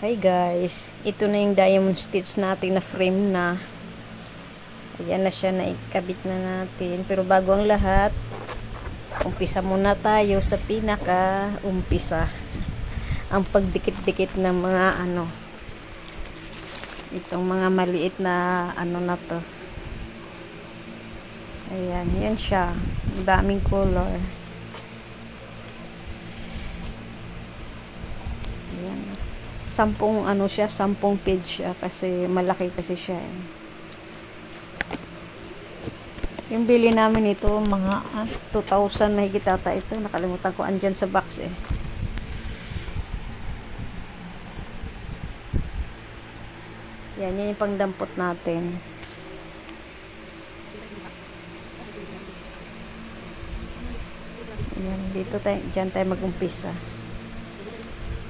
Hi guys, ito na yung diamond stitch natin na frame na. Ayan na siya, naikabit na natin. Pero bago ang lahat, umpisa muna tayo sa pinaka umpisa. Ang pagdikit-dikit ng mga itong mga maliit na na to. Ayan, yan siya. Ang daming color. Ayan. 10 siya, 10 page siya kasi malaki kasi siya eh. Yung bili namin ito, mga 2,000 na higit ata ito. Nakalimutan ko, andyan sa box eh. Yan, yan yung pangdampot natin. Yan, dito tayo, dyan tayo mag-umpisa.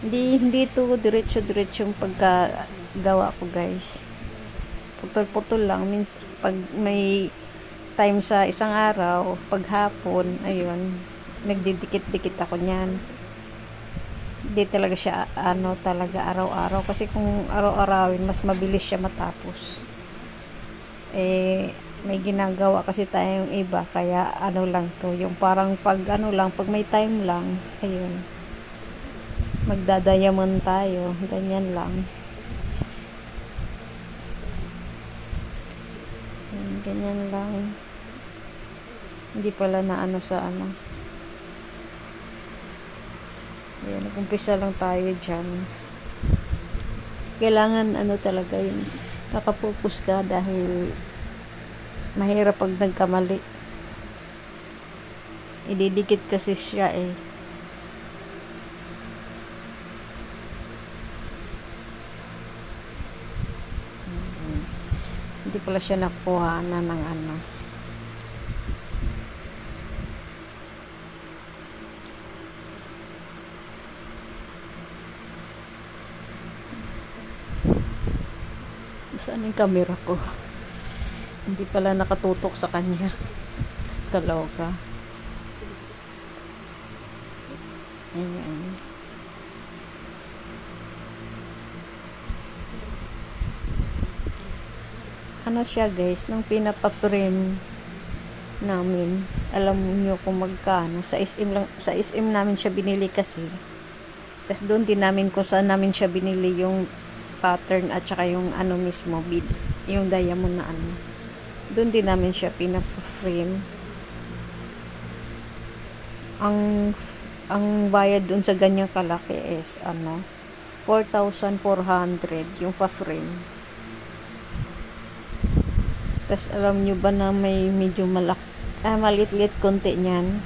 Hindi ito diretso-diretso yung pagkagawa ko guys. Putol-putol lang. Means, pag may time sa isang araw, paghapon, ayun, nagdidikit-dikit ako niyan. Hindi talaga siya, talaga araw-araw. Kasi kung araw-arawin, mas mabilis siya matapos. Eh, may ginagawa kasi tayong iba, kaya lang to. Yung parang pag pag may time lang, ayun, magdadiamond tayo, ganyan lang. Ganyan lang. Hindi pala na sa ayan, nag-umpisa lang tayo dyan. Kailangan talaga yung nakapokus ka dahil mahirap pag nagkamali. Ididikit kasi siya eh. Hindi pala siya nakuha na ng Saan yung camera ko? Hindi pala nakatutok sa kanya. Kaloka. Ayan. Siya guys, nung pinapa-frame namin, alam niyo kung magkano, sa SM namin siya binili kasi. Tapos doon din namin kung saan namin siya binili yung pattern at saka yung mismo bead, yung diamond na doon din namin siya pinapa-frame. Ang bayad doon sa ganyang kalaki is 4,400 yung pa-frame. Tapos alam nyo ba na may medyo maliit-liit konti niyan.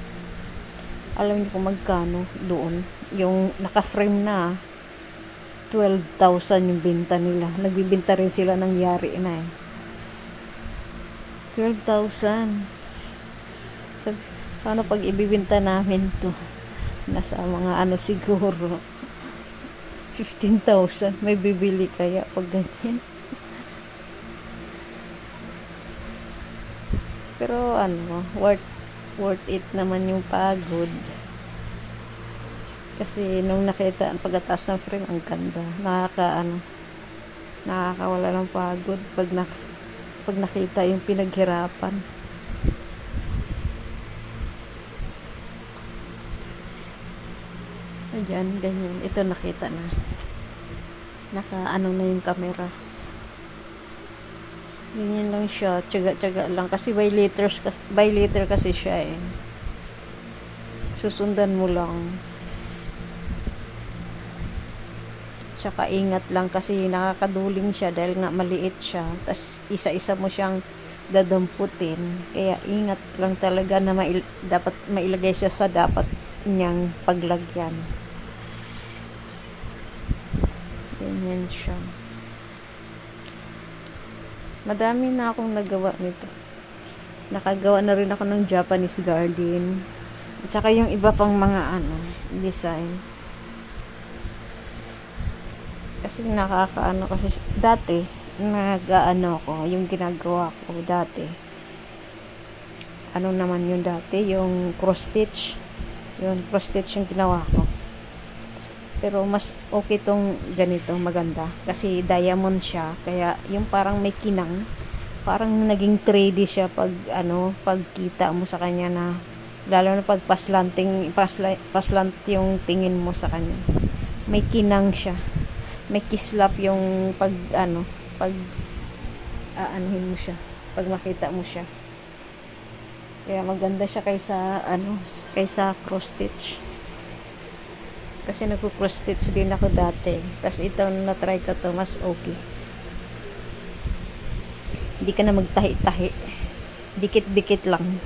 Alam nyo kung magkano doon. Yung naka-frame na 12,000 yung benta nila. Nagbibenta rin sila ng yari na eh. 12,000. So, paano pag ibibenta namin to? Nasa mga siguro 15,000. May bibili kaya pag ganyan. Pero worth it naman yung pagod. Kasi nung nakita ang pagkataas ng frame, ang ganda. Nakakawala ng pagod pag nakita yung pinaghirapan. Ayan, ganyan. Ito nakita na. Na yung camera. Ganyan lang siya, tiyaga-tiyaga lang kasi by liter kasi siya eh. Susundan mo lang. Tsaka ingat lang kasi nakakaduling siya dahil nga maliit siya. Tas isa-isa mo siyang dadamputin. Kaya ingat lang talaga na dapat mailagay siya sa dapat niyang paglagyan. Ganyan siya. Madami na akong nagawa nito. Nakagawa na rin ako ng Japanese garden. At saka yung iba pang mga design. Kasi kasi dati ko, yung ginagawa ko dati. Naman yung dati, yung cross stitch. Yung cross stitch yung ginawa ko. Pero mas okay tong ganito, maganda. Kasi diamond siya. Kaya yung parang may kinang. Parang naging 3D siya pag pagkita mo sa kanya na lalo na pag paslant yung tingin mo sa kanya. May kinang siya. May kislap yung pag aanhin mo siya. Pag makita mo siya. Kaya maganda siya kaysa cross stitch. Kasi nagko-cross stitch din ako dati. Tapos ito na-try ko to, mas okay. Hindi ka na magtahi-tahi. Dikit-dikit lang.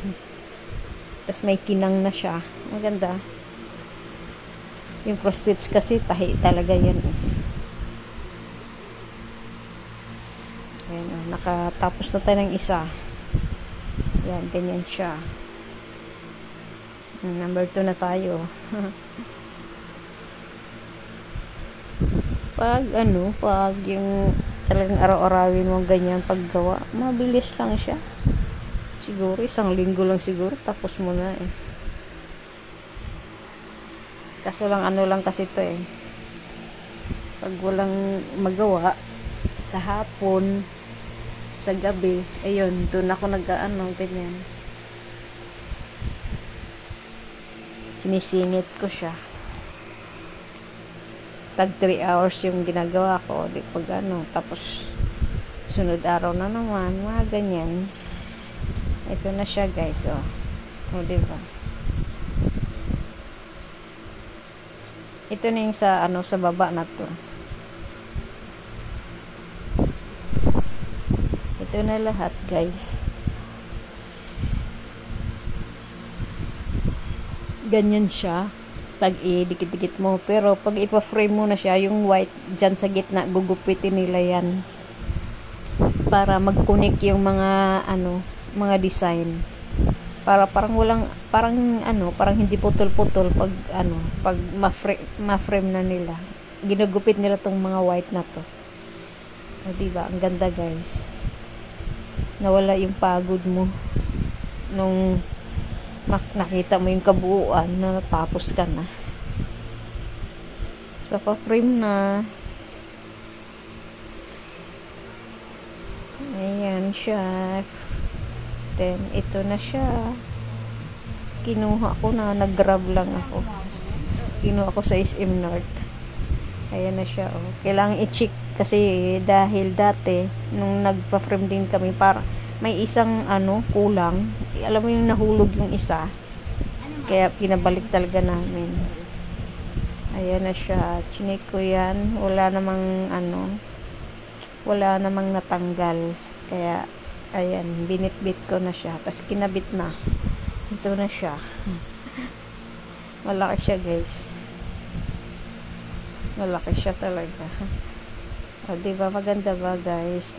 Tapos may kinang na siya. Maganda. Yung cross stitch kasi tahi talaga yan. Ayan, nakatapos na tayo ng isa. Yan, ganyan siya. Number 2 na tayo. Pag yung talagang araw-arawin mo ganyan paggawa, mabilis lang siya. Siguro, 1 linggo lang siguro, tapos mo na eh. Kaso lang, lang kasi to eh. Pag walang magawa, sa hapon, sa gabi, ayun, doon ako ganyan. Sinisingit ko siya. Tag 3 hours yung ginagawa ko, di pag tapos sunod araw na naman, mga ganyan. Ito na siya guys, diba? Ito na yung sa baba na to. Ito na lahat guys. Ganyan siya. Pag dikit-dikit mo. Pero pag ipa-frame mo na siya, yung white dyan sa gitna, gugupitin nila yan. Para mag-connect yung mga mga design. Para parang hindi putol-putol pag pag ma-frame na nila. Ginagupit nila tong mga white na to. Diba? Ang ganda guys. Nawala yung pagod mo nung nakita mo yung kabuuan na natapos ka na. Tapos papa-frame na. Ayan siya. Then, ito na siya. Kinuha ko na. Nag-grab lang ako. Kinuha ko sa SM North. Ayan na siya. Kailangan i-check kasi dahil dati, nung nagpa-frame din kami, para may isang kulang. Alam mo yung nahulog yung isa. Kaya pinabalik talaga namin. Ayan na siya. Chinik ko yan. Wala namang natanggal. Kaya, ayan, binitbit ko na siya. Tapos kinabit na. Ito na siya. Malaki siya guys. Malaki siya talaga. Diba? Maganda ba guys?